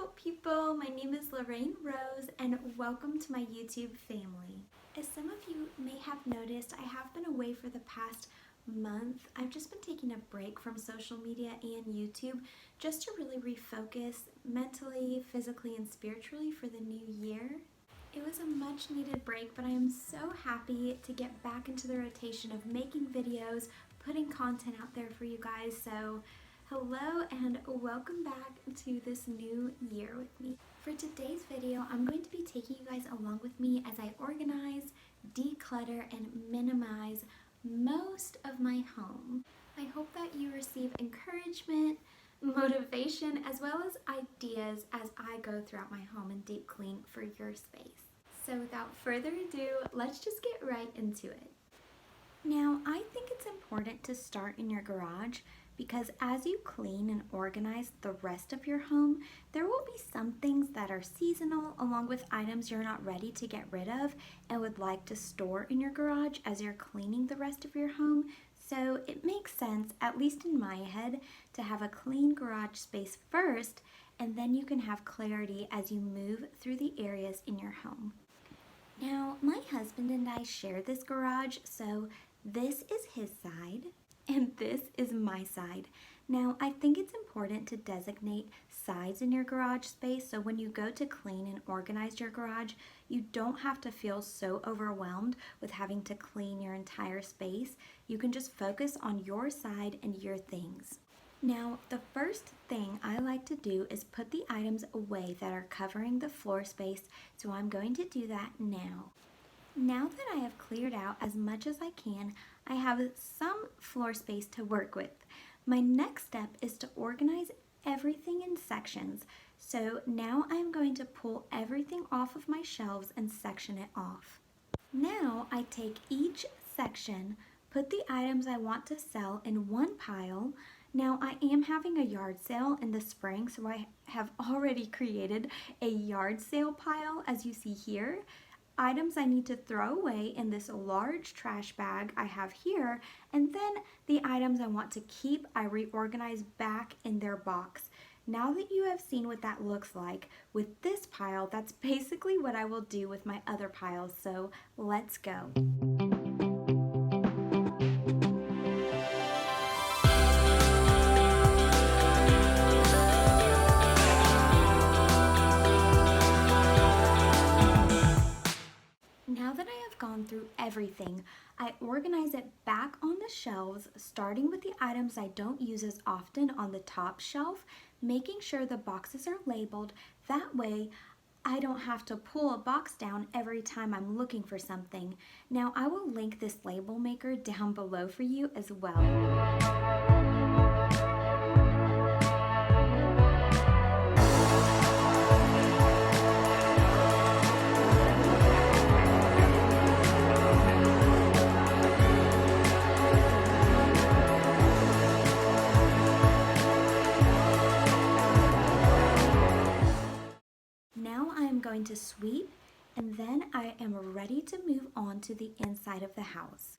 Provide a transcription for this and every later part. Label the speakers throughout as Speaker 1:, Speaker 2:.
Speaker 1: beautiful people. My name is Lorraine Rose and welcome to my YouTube family. As some of you may have noticed, I have been away for the past month. I've just been taking a break from social media and YouTube just to really refocus mentally, physically, and spiritually for the new year. It was a much needed break, but I am so happy to get back into the rotation of making videos, putting content out there for you guys. So hello and welcome back to this new year with me. For today's video, I'm going to be taking you guys along with me as I organize, declutter, and minimize most of my home. I hope that you receive encouragement, motivation, as well as ideas as I go throughout my home and deep clean for your space. So without further ado, let's just get right into it. Now, I think it's important to start in your garage because as you clean and organize the rest of your home, there will be some things that are seasonal along with items you're not ready to get rid of and would like to store in your garage as you're cleaning the rest of your home. So it makes sense, at least in my head, to have a clean garage space first, and then you can have clarity as you move through the areas in your home. Now, my husband and I share this garage, so this is his side and this is my side. Now, I think it's important to designate sides in your garage space so when you go to clean and organize your garage, you don't have to feel so overwhelmed with having to clean your entire space. You can just focus on your side and your things. Now, the first thing I like to do is put the items away that are covering the floor space, so I'm going to do that now. Now that I have cleared out as much as I can, I have some floor space to work with. My next step is to organize everything in sections. So now I'm going to pull everything off of my shelves and section it off. Now I take each section, put the items I want to sell in one pile. Now I am having a yard sale in the spring, so I have already created a yard sale pile as you see here. Items I need to throw away in this large trash bag I have here, and then the items I want to keep I reorganize back in their box. Now that you have seen what that looks like with this pile, that's basically what I will do with my other piles, so let's go. Now that I have gone through everything, I organize it back on the shelves, starting with the items I don't use as often on the top shelf, making sure the boxes are labeled. That way, I don't have to pull a box down every time I'm looking for something. Now, I will link this label maker down below for you as well. Going to sweep, and then I am ready to move on to the inside of the house.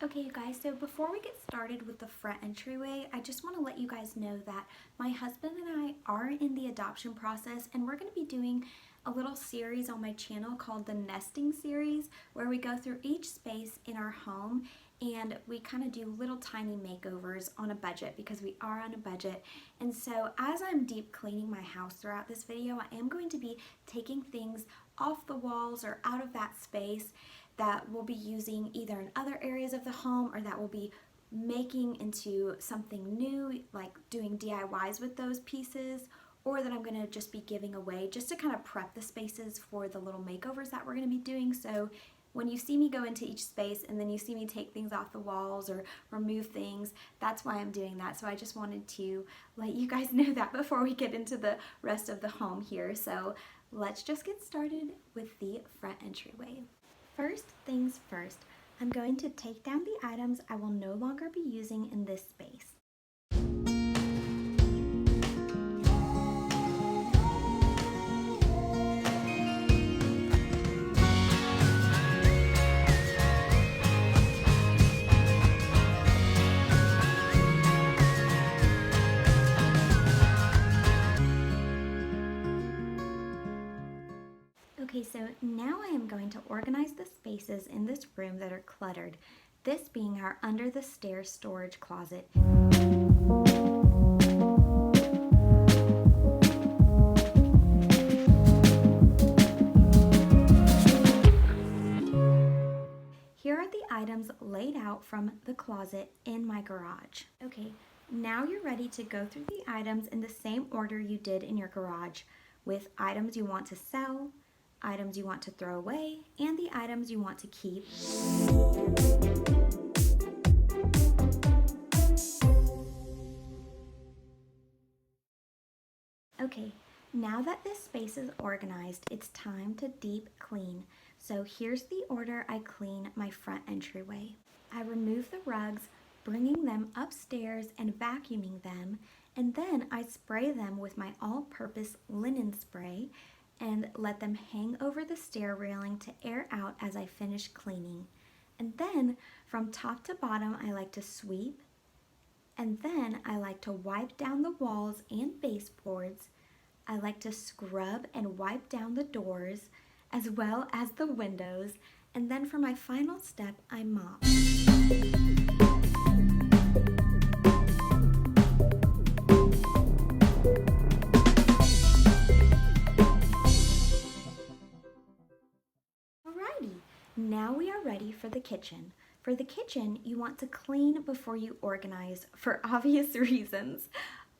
Speaker 1: Okay, you guys, so before we get started with the front entryway, I just want to let you guys know that my husband and I are in the adoption process, and we're going to be doing a little series on my channel called the Nesting Series, where we go through each space in our home and we kind of do little tiny makeovers on a budget because we are on a budget. And so as I'm deep cleaning my house throughout this video, I am going to be taking things off the walls or out of that space that we'll be using either in other areas of the home or that we'll be making into something new, like doing DIYs with those pieces, or that I'm going to just be giving away just to kind of prep the spaces for the little makeovers that we're going to be doing. So when you see me go into each space and then you see me take things off the walls or remove things, that's why I'm doing that. So I just wanted to let you guys know that before we get into the rest of the home here. So let's just get started with the front entryway. First things first, I'm going to take down the items I will no longer be using in this space. so now I am going to organize the spaces in this room that are cluttered, this being our under the stairs storage closet. Here are the items laid out from the closet in my garage. Okay, now you're ready to go through the items in the same order you did in your garage, with items you want to sell, items you want to throw away, and the items you want to keep. Okay, now that this space is organized, it's time to deep clean. So here's the order I clean my front entryway. I remove the rugs, bringing them upstairs and vacuuming them, and then I spray them with my all-purpose linen spray and let them hang over the stair railing to air out as I finish cleaning. And then from top to bottom, I like to sweep, and then I like to wipe down the walls and baseboards. I like to scrub and wipe down the doors as well as the windows, and then for my final step, I mop. Alrighty, now we are ready for the kitchen. For the kitchen, you want to clean before you organize for obvious reasons.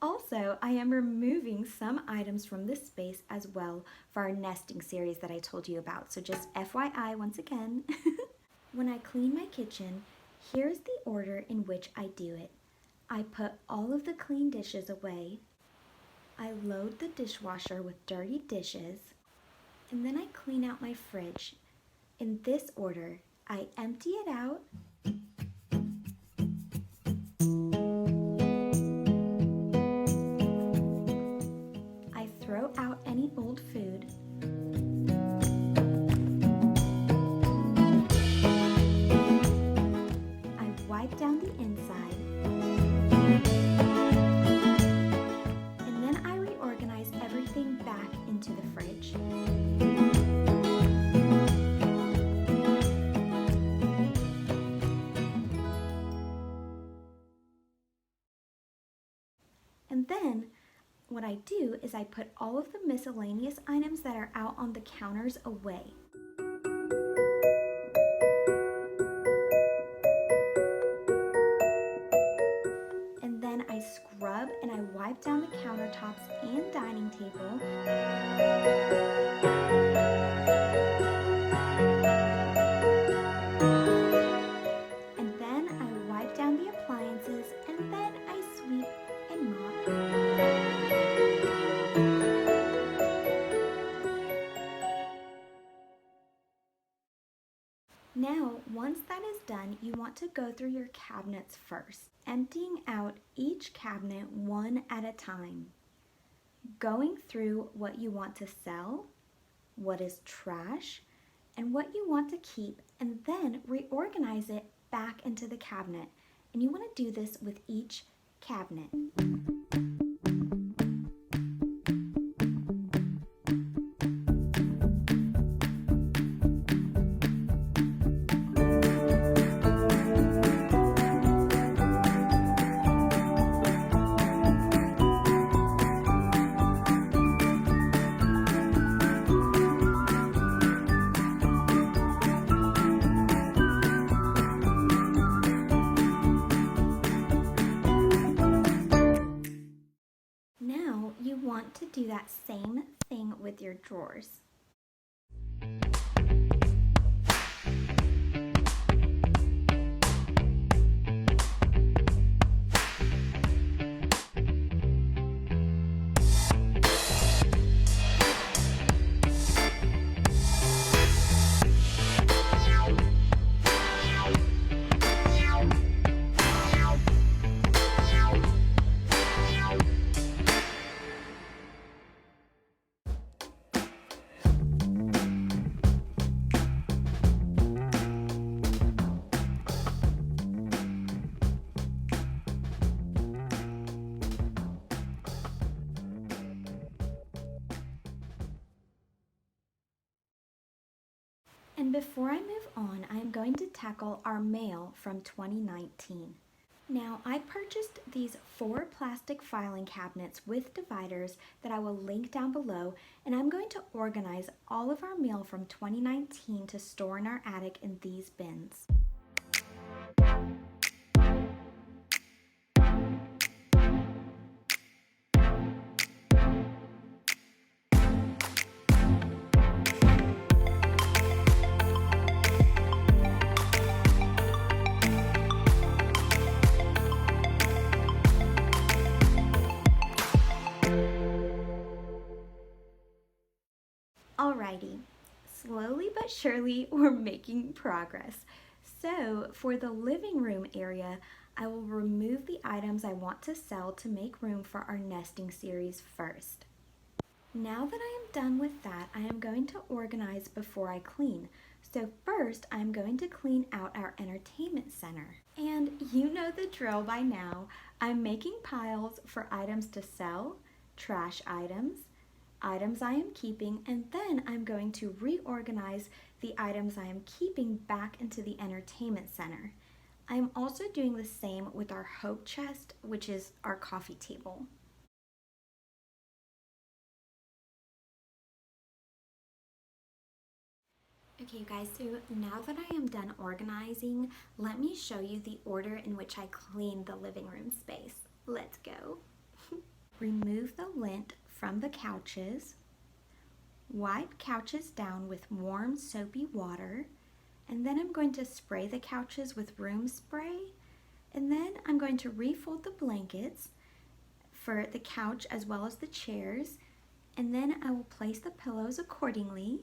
Speaker 1: Also, I am removing some items from this space as well for our nesting series that I told you about. So just FYI once again. When I clean my kitchen, here's the order in which I do it. I put all of the clean dishes away. I load the dishwasher with dirty dishes. And then I clean out my fridge. In this order, I empty it out. Throw out any old food. I wipe down the inside. And then I reorganize everything back into the fridge. And then what I do is I put all of the miscellaneous items that are out on the counters away. And then I scrub and I wipe down the countertops and dining table. And then I wipe down the appliances, and then I sweep and mop. Now, once that is done, you want to go through your cabinets first, emptying out each cabinet one at a time. Going through what you want to sell, what is trash, and what you want to keep, and then reorganize it back into the cabinet. And you want to do this with each cabinet. You want to do that same thing with your drawers. before I move on, I am going to tackle our mail from 2019. Now, I purchased these 4 plastic filing cabinets with dividers that I will link down below, and I'm going to organize all of our mail from 2019 to store in our attic in these bins. Alrighty, slowly but surely we're making progress. So for the living room area, I will remove the items I want to sell to make room for our nesting series first. Now that I am done with that, I am going to organize before I clean. So first, I'm going to clean out our entertainment center. And you know the drill by now. I'm making piles for items to sell, trash items I am keeping, and then I'm going to reorganize the items I am keeping back into the entertainment center. I am also doing the same with our hope chest, which is our coffee table. Okay, you guys, so now that I am done organizing, let me show you the order in which I clean the living room space. Let's go. Remove the lint from the couches. Wipe couches down with warm soapy water, and then I'm going to spray the couches with room spray, and then I'm going to refold the blankets for the couch as well as the chairs, and then I will place the pillows accordingly.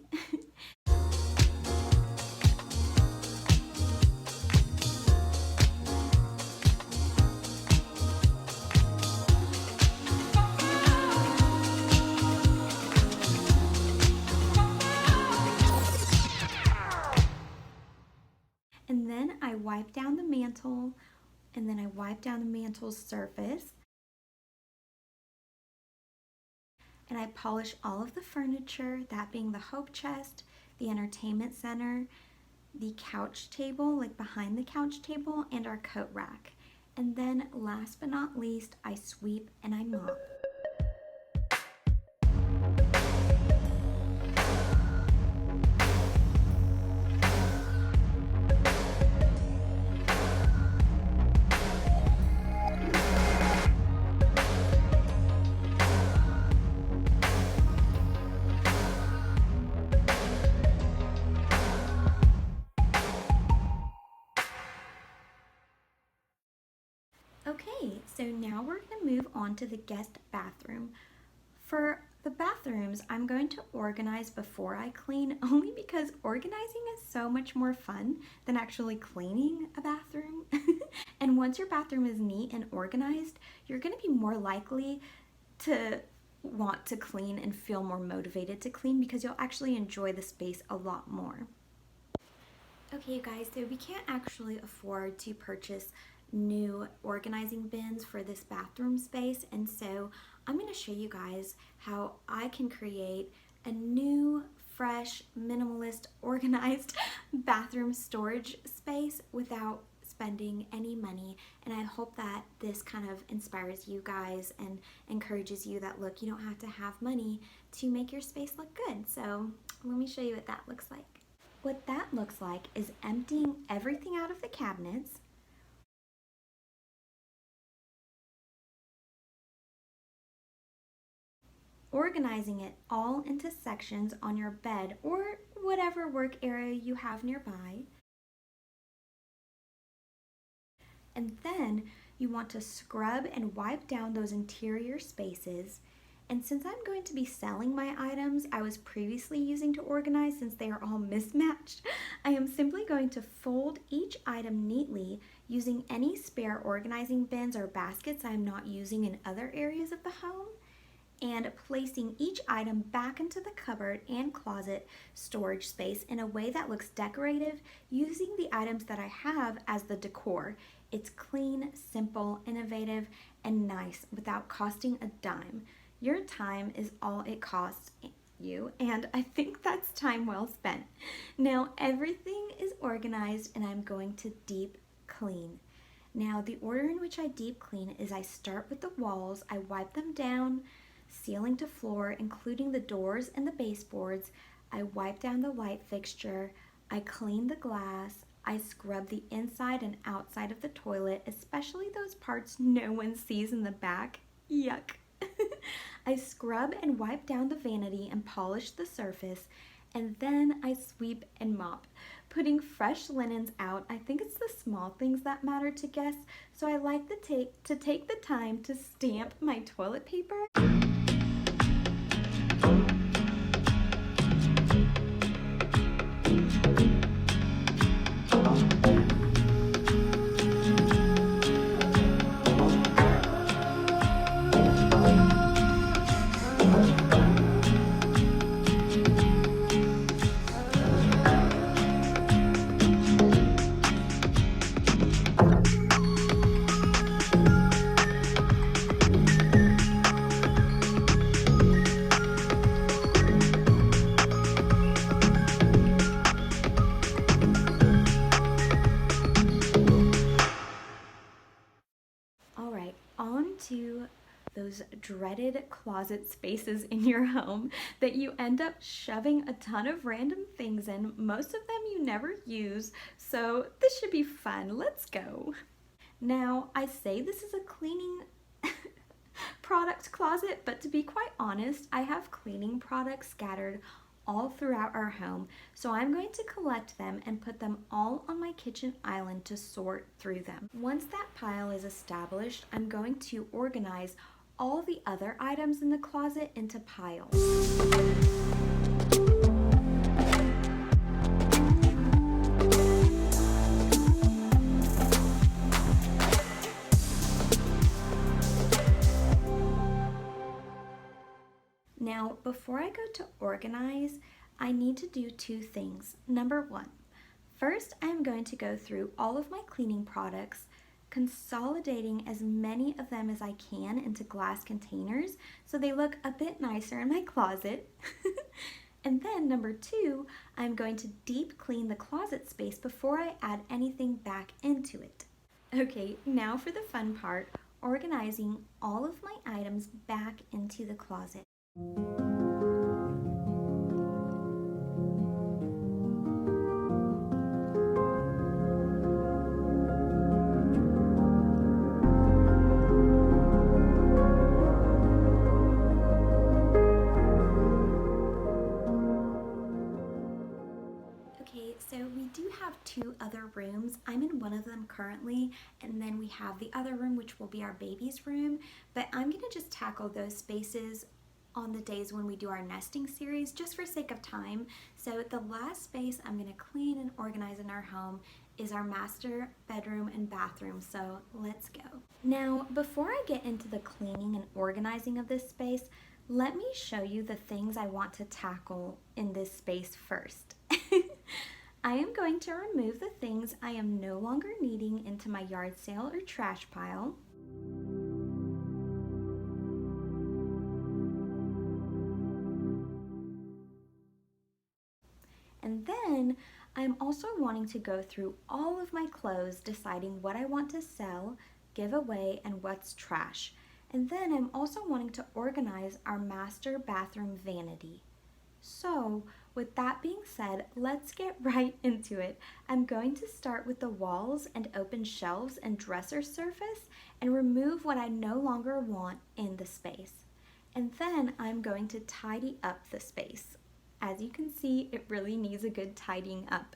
Speaker 1: And then I wipe down the mantle, and then I wipe down the mantle's surface. And I polish all of the furniture, that being the hope chest, the entertainment center, the couch table, like behind the couch table, and our coat rack. And then last but not least, I sweep and I mop. Okay, so now we're going to move on to the guest bathroom. For the bathrooms, I'm going to organize before I clean, only because organizing is so much more fun than actually cleaning a bathroom. And once your bathroom is neat and organized, you're going to be more likely to want to clean and feel more motivated to clean because you'll actually enjoy the space a lot more. Okay, you guys, so we can't actually afford to purchase new organizing bins for this bathroom space, and so I'm going to show you guys how I can create a new, fresh, minimalist, organized bathroom storage space without spending any money. And I hope that this kind of inspires you guys and encourages you that, look, you don't have to have money to make your space look good. So let me show you what that looks like. What that looks like is emptying everything out of the cabinets, organizing it all into sections on your bed or whatever work area you have nearby. And then you want to scrub and wipe down those interior spaces. And since I'm going to be selling my items I was previously using to organize, since they are all mismatched, I am simply going to fold each item neatly using any spare organizing bins or baskets I'm not using in other areas of the home, and placing each item back into the cupboard and closet storage space in a way that looks decorative, using the items that I have as the decor. It's clean, simple, innovative, and nice without costing a dime. Your time is all it costs. you, and I think that's time well spent. Now everything is organized and I'm going to deep clean. Now the order in which I deep clean is I start with the walls, I wipe them down, ceiling to floor, including the doors and the baseboards. I wipe down the light fixture, I clean the glass, I scrub the inside and outside of the toilet, especially those parts no one sees in the back. Yuck. I scrub and wipe down the vanity and polish the surface, and then I sweep and mop, putting fresh linens out. I think it's the small things that matter to guests, so I like to take the time to stamp my toilet paper. All right, on to those dreaded closet spaces in your home that you end up shoving a ton of random things in. Most of them you never use, so this should be fun. Let's go. Now, I say this is a cleaning product closet, but to be quite honest, I have cleaning products scattered all throughout our home, so I'm going to collect them and put them all on my kitchen island to sort through them. Once that pile is established, I'm going to organize all the other items in the closet into piles. Now, before I go to organize, I need to do two things. Number one, first I'm going to go through all of my cleaning products, consolidating as many of them as I can into glass containers so they look a bit nicer in my closet. And then number two, I'm going to deep clean the closet space before I add anything back into it. Okay, now for the fun part, organizing all of my items back into the closet. Okay, so we do have two other rooms. I'm in one of them currently, and then we have the other room, which will be our baby's room, but I'm gonna just tackle those spaces on the days when we do our nesting series, just for sake of time. So the last space I'm gonna clean and organize in our home is our master bedroom and bathroom, so let's go. Now, before I get into the cleaning and organizing of this space, let me show you the things I want to tackle in this space first. I am going to remove the things I am no longer needing into my yard sale or trash pile. And then I'm also wanting to go through all of my clothes, deciding what I want to sell, give away, and what's trash. And then I'm also wanting to organize our master bathroom vanity. So, with that being said, let's get right into it. I'm going to start with the walls and open shelves and dresser surface and remove what I no longer want in the space. And then I'm going to tidy up the space. As you can see, it really needs a good tidying up.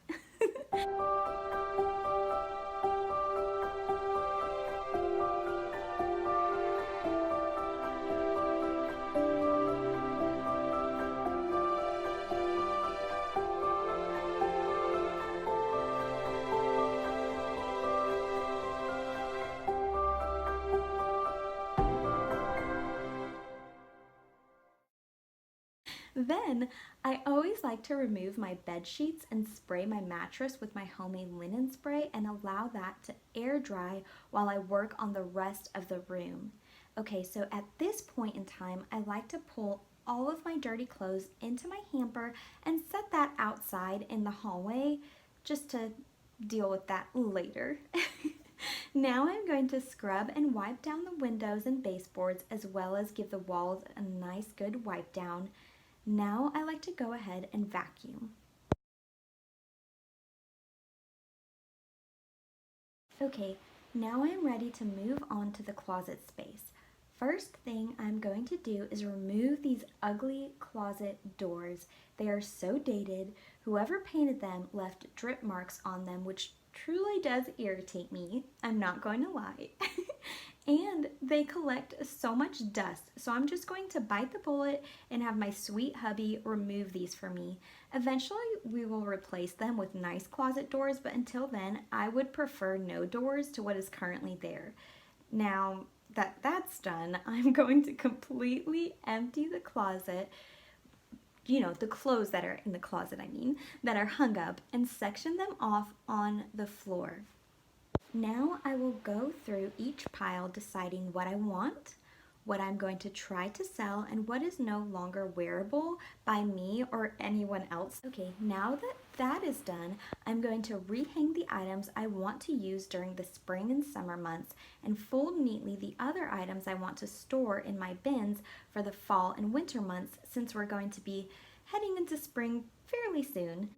Speaker 1: Then, I always like to remove my bed sheets and spray my mattress with my homemade linen spray and allow that to air dry while I work on the rest of the room. Okay, so at this point in time, I like to pull all of my dirty clothes into my hamper and set that outside in the hallway just to deal with that later. Now I'm going to scrub and wipe down the windows and baseboards as well as give the walls a nice good wipe down. Now I like to go ahead and vacuum. Okay, now I'm ready to move on to the closet space. First thing I'm going to do is remove these ugly closet doors. They are so dated. Whoever painted them left drip marks on them, which truly does irritate me. I'm not going to lie. And they collect so much dust. So I'm just going to bite the bullet and have my sweet hubby remove these for me. Eventually we will replace them with nice closet doors, but until then I would prefer no doors to what is currently there. Now that that's done, I'm going to completely empty the closet, the clothes that are in the closet, that are hung up, and section them off on the floor. Now I will go through each pile deciding what I want, what I'm going to try to sell, and what is no longer wearable by me or anyone else. Okay, now that that is done, I'm going to rehang the items I want to use during the spring and summer months and fold neatly the other items I want to store in my bins for the fall and winter months, since we're going to be heading into spring fairly soon.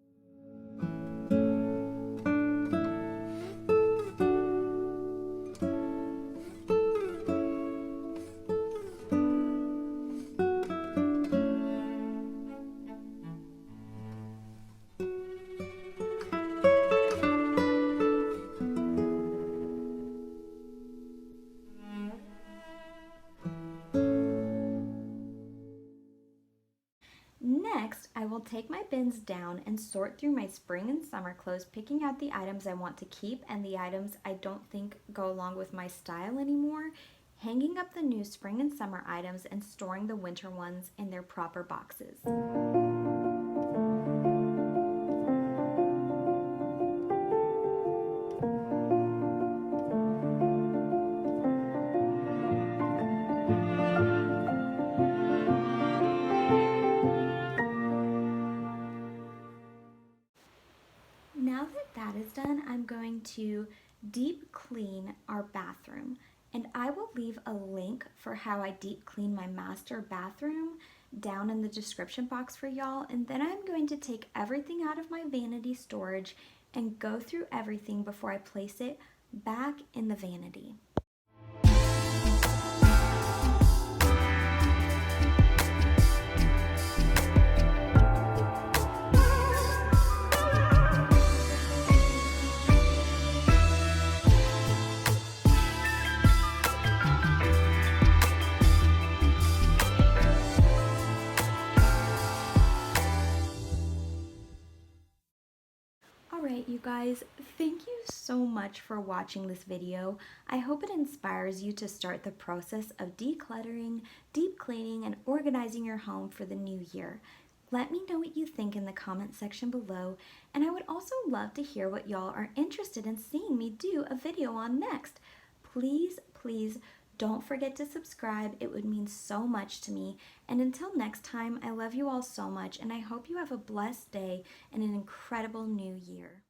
Speaker 1: Next, I will take my bins down and sort through my spring and summer clothes, picking out the items I want to keep and the items I don't think go along with my style anymore, hanging up the new spring and summer items and storing the winter ones in their proper boxes. Now that that is done, I'm going to deep clean our bathroom, and I will leave a link for how I deep clean my master bathroom down in the description box for y'all. And then I'm going to take everything out of my vanity storage and go through everything before I place it back in the vanity. Alright, you guys, thank you so much for watching this video. I hope it inspires you to start the process of decluttering, deep cleaning, and organizing your home for the new year. Let me know what you think in the comment section below, and I would also love to hear what y'all are interested in seeing me do a video on next. Please, please don't forget to subscribe. It would mean so much to me. And until next time, I love you all so much, and I hope you have a blessed day and an incredible new year.